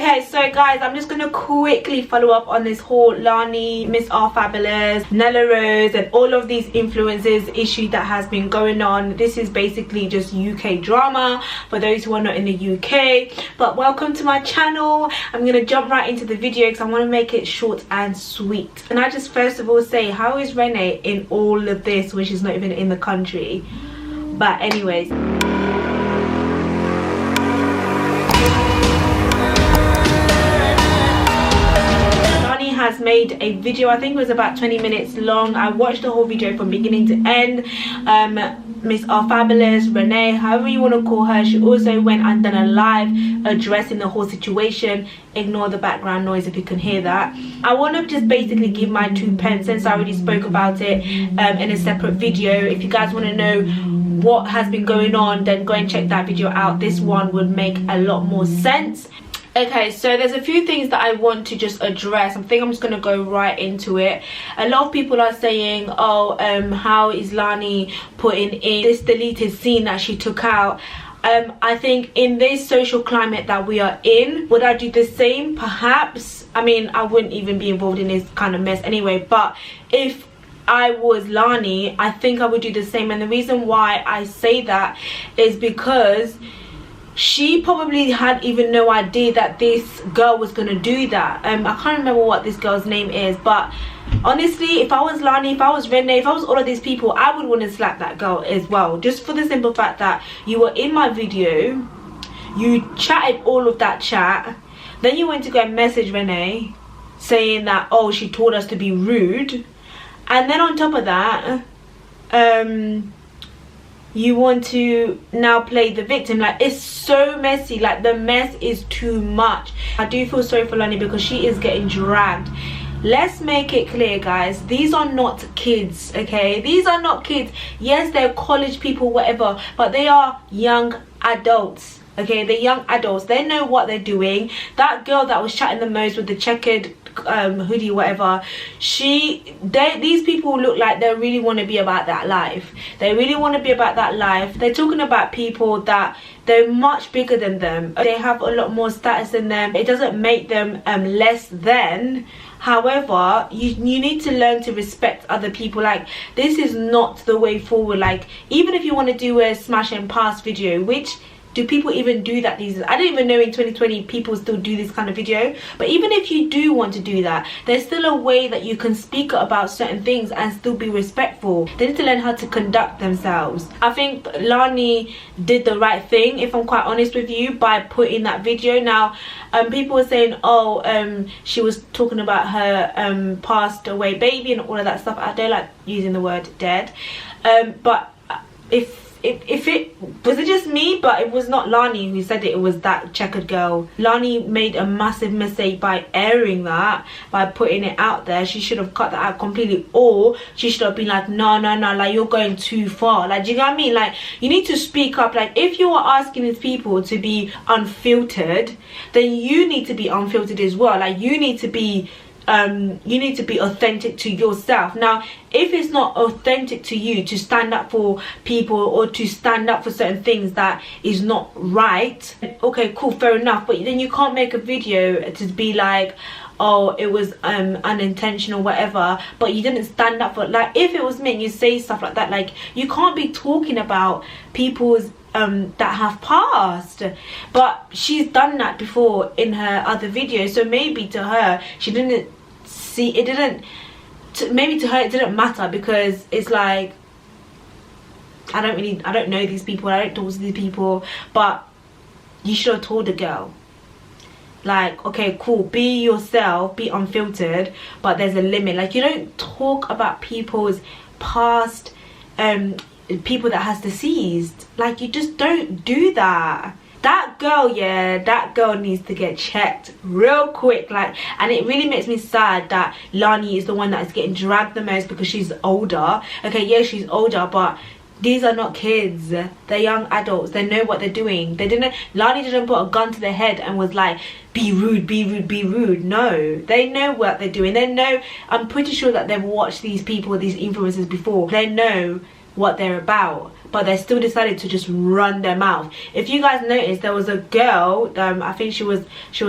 Okay, so guys, I'm just gonna quickly follow up on this whole Lani, Miss RFABULOUS, Nella Rose, and all of these influencers issue that has been going on. This is basically just UK drama for those who are not in the UK. But welcome to my channel. I'm gonna jump right into the video because I want to make it short and sweet. And I just first of all say, how is Renee in all of this when she's not even in the country? But anyways, has made a video. I think it was about 20 minutes long. I watched the whole video from beginning to end. Miss RFABULOUS, Renee, however you want to call her, she also went and done a live addressing the whole situation. Ignore the background noise if you can hear that. I want to just basically give my 2 pence since I already spoke about it in a separate video. If you guys want to know what has been going on, then go and check that video out. This one would make a lot more sense. Okay, so there's a few things that I want to just address. I think I'm just going to go right into it. A lot of people are saying, oh, how is Lani putting in this deleted scene that she took out? I think in this social climate that we are in, would I do the same? Perhaps. I mean, I wouldn't even be involved in this kind of mess anyway. But if I was Lani, I think I would do the same. And the reason why I say that is because she probably had even no idea that this girl was gonna do that. I can't remember what this girl's name is, but honestly, if I was Lani, if I was Renee, if I was all of these people, I would want to slap that girl as well, just for the simple fact that you were in my video, you chatted all of that chat, then you went to go and message Renee saying that, oh, she told us to be rude, and then on top of that, you want to now play the victim. Like, it's so messy. Like, the mess is too much. I do feel sorry for Lani because she is getting dragged. Let's make it clear, guys, these are not kids, okay? These are not kids. Yes, they're college people, whatever, but they are young adults, okay? They're young adults. They know what they're doing. That girl that was chatting the most with the checkered hoodie, whatever, these people look like they really want to be about that life. They really want to be about that life. They're talking about people that they're much bigger than them. They have a lot more status than them. It doesn't make them less than. However, you need to learn to respect other people. Like, this is not the way forward. Like, even if you want to do a smash and pass video, which do people even do that these days? I don't even know in 2020 people still do this kind of video. But even if you do want to do that, there's still a way that you can speak about certain things and still be respectful. They need to learn how to conduct themselves. I think Lani did the right thing, if I'm quite honest with you, by putting that video. Now, people were saying, oh, she was talking about her passed away baby and all of that stuff. I don't like using the word dead. But if it was it just me, but it was not Lani who said it, it was that checkered girl. Lani made a massive mistake by airing that, by putting it out there. She should have cut that out completely, or she should have been like, no, like, you're going too far. Like, do you know what I mean? Like, you need to speak up. Like, if you are asking these people to be unfiltered, then you need to be unfiltered as well. Like, you need to be authentic to yourself. Now, if it's not authentic to you to stand up for people or to stand up for certain things that is not right, okay, cool, fair enough. But then you can't make a video to be like, oh, it was unintentional, whatever, but you didn't stand up for, like, if it was me and you say stuff like that, like, you can't be talking about people's that have passed. But she's done that before in her other videos, so maybe to her she didn't see it, maybe to her it didn't matter, because it's like, I don't know these people, I don't talk to these people. But you should have told the girl, like, okay, cool, be yourself, be unfiltered, but there's a limit. Like, you don't talk about people's past, people that has deceased. Like, you just don't do that. That girl, yeah, that girl needs to get checked real quick. Like, and it really makes me sad that Lani is the one that is getting dragged the most because she's older. Okay, yeah, she's older, but these are not kids. They're young adults. They know what they're doing. Lani didn't put a gun to their head and was like, be rude, be rude, be rude. No, they know what they're doing. They know, I'm pretty sure that they've watched these people, these influencers before. They know what they're about. but they still decided to just run their mouth. If you guys noticed, there was a girl, I think she was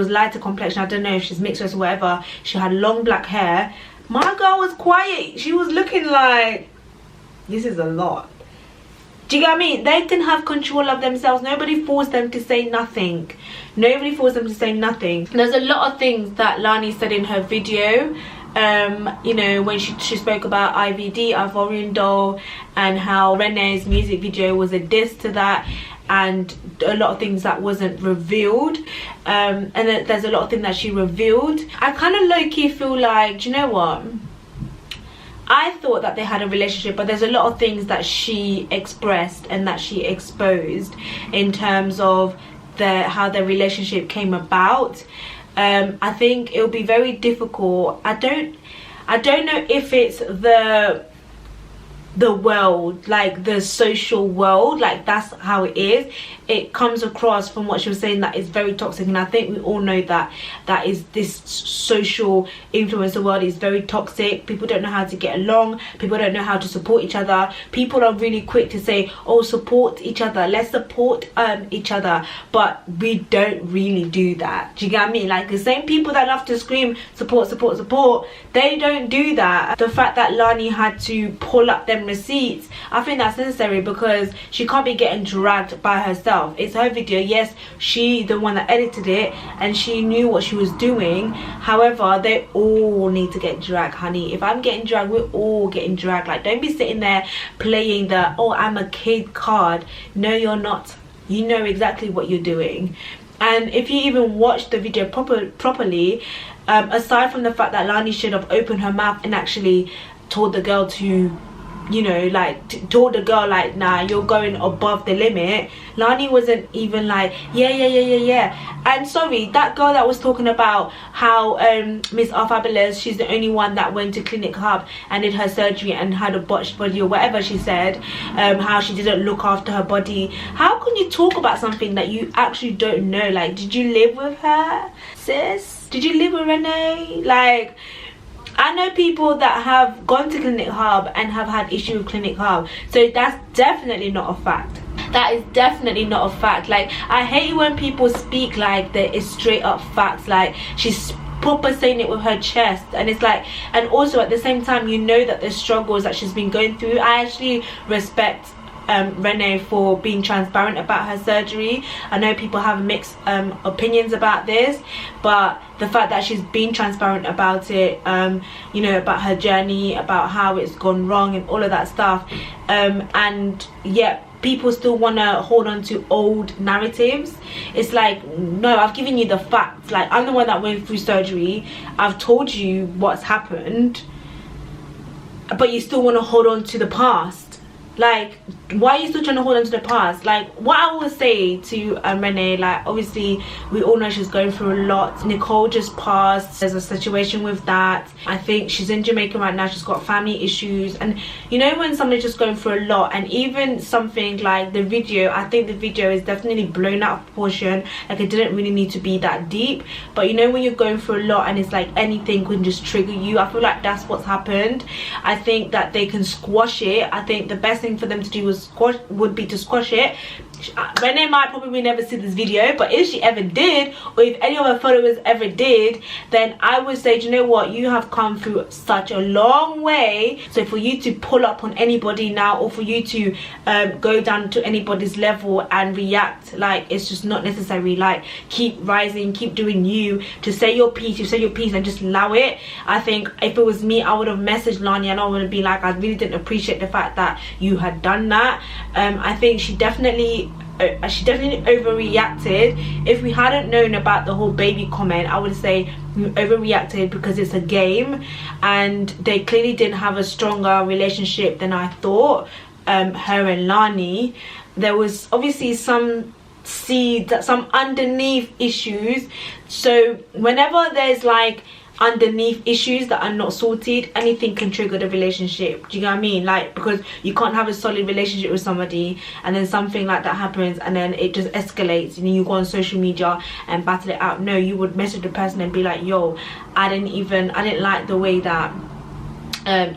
lighter complexion, I don't know if she's mixed race or whatever, she had long black hair. My girl was quiet. She was looking like, this is a lot. Do you get what I mean? They can have control of themselves. Nobody forced them to say nothing. Nobody forced them to say nothing. There's a lot of things that Lani said in her video. You know, when she spoke about IVD, Ivorian Doll, and how Renee's music video was a diss to that, and a lot of things that wasn't revealed. And then there's a lot of things that she revealed. I kind of low-key feel like, do you know what? I thought that they had a relationship, but there's a lot of things that she expressed and that she exposed in terms of how their relationship came about. I think it'll be very difficult. I don't know if it's the world, like the social world, like that's how it is. It comes across from what she was saying that it's very toxic, and I think we all know that is this social influencer world is very toxic. People don't know how to get along, people don't know how to support each other. People are really quick to say, oh, support each other, let's support each other, but we don't really do that. Do you get what I mean? Like the same people that love to scream support, support, support, they don't do that. The fact that Lani had to pull up them receipts, I think that's necessary, because she can't be getting dragged by herself. It's her video. Yes, she the one that edited it, and she knew what she was doing. However, they all need to get dragged, honey. If I'm getting dragged, we're all getting dragged. Like, don't be sitting there playing the, oh, I'm a kid card. No, you're not. You know exactly what you're doing. And if you even watch the video properly, aside from the fact that Lani should have opened her mouth and actually told the girl to, you know, like told the girl like, nah, you're going above the limit, Lani wasn't even like, yeah. And sorry, that girl that was talking about how Miss RFABULOUS, she's the only one that went to Clinic Hub and did her surgery and had a botched body or whatever she said, how she didn't look after her body. How can you talk about something that you actually don't know? Like, did you live with her, sis? Did you live with Renee? Like, I know people that have gone to Clinic Hub and have had issue with Clinic Hub, so that's definitely not a fact. That is definitely not a fact. Like, I hate when people speak like that is straight up facts, like she's proper saying it with her chest, and it's like, and also at the same time, you know that the struggles that she's been going through. I actually respect Renee for being transparent about her surgery. I know people have mixed opinions about this, but the fact that she's been transparent about it, you know, about her journey, about how it's gone wrong and all of that stuff, and yet people still want to hold on to old narratives. It's like, no, I've given you the facts. Like, I'm the one that went through surgery, I've told you what's happened, but you still want to hold on to the past. Like, why are you still trying to hold on to the past? Like, what I will say to Renee, like, obviously we all know she's going through a lot. Nicole just passed, there's a situation with that. I think she's in Jamaica right now, she's got family issues, and you know when somebody's just going through a lot, and even something like the video, I think the video is definitely blown out of proportion. Like, it didn't really need to be that deep, but you know when you're going through a lot and it's like anything can just trigger you, I feel like that's what's happened. I think that they can squash it. I think the best thing for them to do would be to squash it. Renee might probably never see this video, but if she ever did, or if any of her followers ever did, then I would say, do you know what, you have come through such a long way, so for you to pull up on anybody now, or for you to go down to anybody's level and react, like, it's just not necessary. Like, keep rising, keep doing you, to say your piece, and just allow it. I think if it was me, I would have messaged Lani and I would have been like, I really didn't appreciate the fact that you had done that. I think she definitely overreacted. If we hadn't known about the whole baby comment, I would say you overreacted because it's a game, and they clearly didn't have a stronger relationship than I thought, her and Lani. There was obviously some some underneath issues, so whenever there's like underneath issues that are not sorted, anything can trigger the relationship. Do you know what I mean? Like, because you can't have a solid relationship with somebody and then something like that happens and then it just escalates and you go on social media and battle it out. No, you would message the person and be like, yo, I didn't like the way that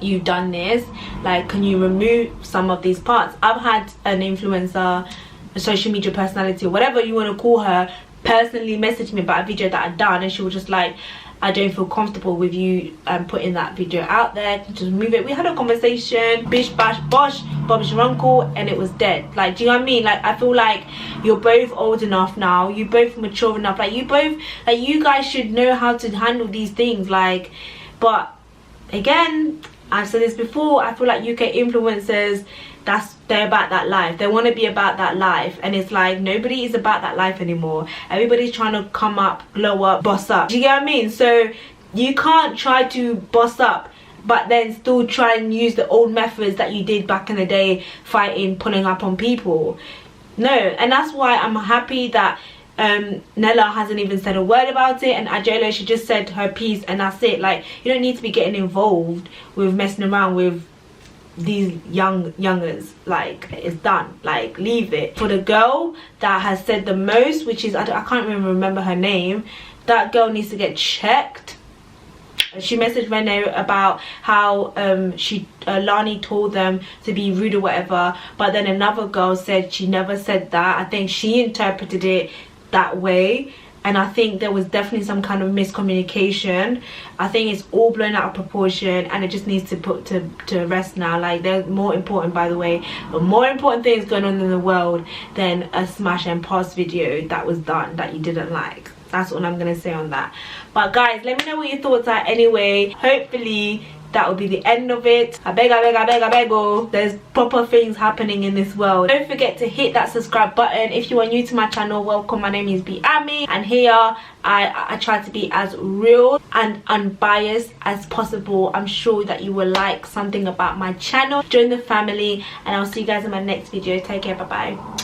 you've done this, like can you remove some of these parts. I've had an influencer, a social media personality, or whatever you want to call her, personally message me about a video that I'd done, and she was just like, I don't feel comfortable with you putting that video out there, just move it. We had a conversation, bish bash bosh, bob's your uncle, and it was dead. Like, do you know what I mean? Like, I feel like you're both old enough now, you both mature enough, like you both, like you guys should know how to handle these things. Like, but again, I've said this before, I feel like UK influencers, they're about that life. They want to be about that life, and it's like nobody is about that life anymore. Everybody's trying to come up, glow up, boss up. Do you get what I mean? So you can't try to boss up but then still try and use the old methods that you did back in the day, fighting, pulling up on people. No. And that's why I'm happy that Nella hasn't even said a word about it, and Adjola, she just said her piece and that's it. Like, you don't need to be getting involved with messing around with these youngers. Like, it's done. Like, leave it. For the girl that has said the most, which is I can't even remember her name, that girl needs to get checked. She messaged Renee about how Lani told them to be rude or whatever, but then another girl said she never said that. I think she interpreted it that way, and I think there was definitely some kind of miscommunication. I think it's all blown out of proportion, and it just needs to put to rest now. Like, there's more important, by the way, but more important things going on in the world than a smash and pass video that was done that you didn't like. That's all I'm gonna say on that. But guys, let me know what your thoughts are anyway. Hopefully that will be the end of it. I beg, oh, there's proper things happening in this world. Don't forget to hit that subscribe button. If you are new to my channel, welcome. My name is Ami, and here I try to be as real and unbiased as possible. I'm sure that you will like something about my channel. Join the family, and I'll see you guys in my next video. Take care, bye bye.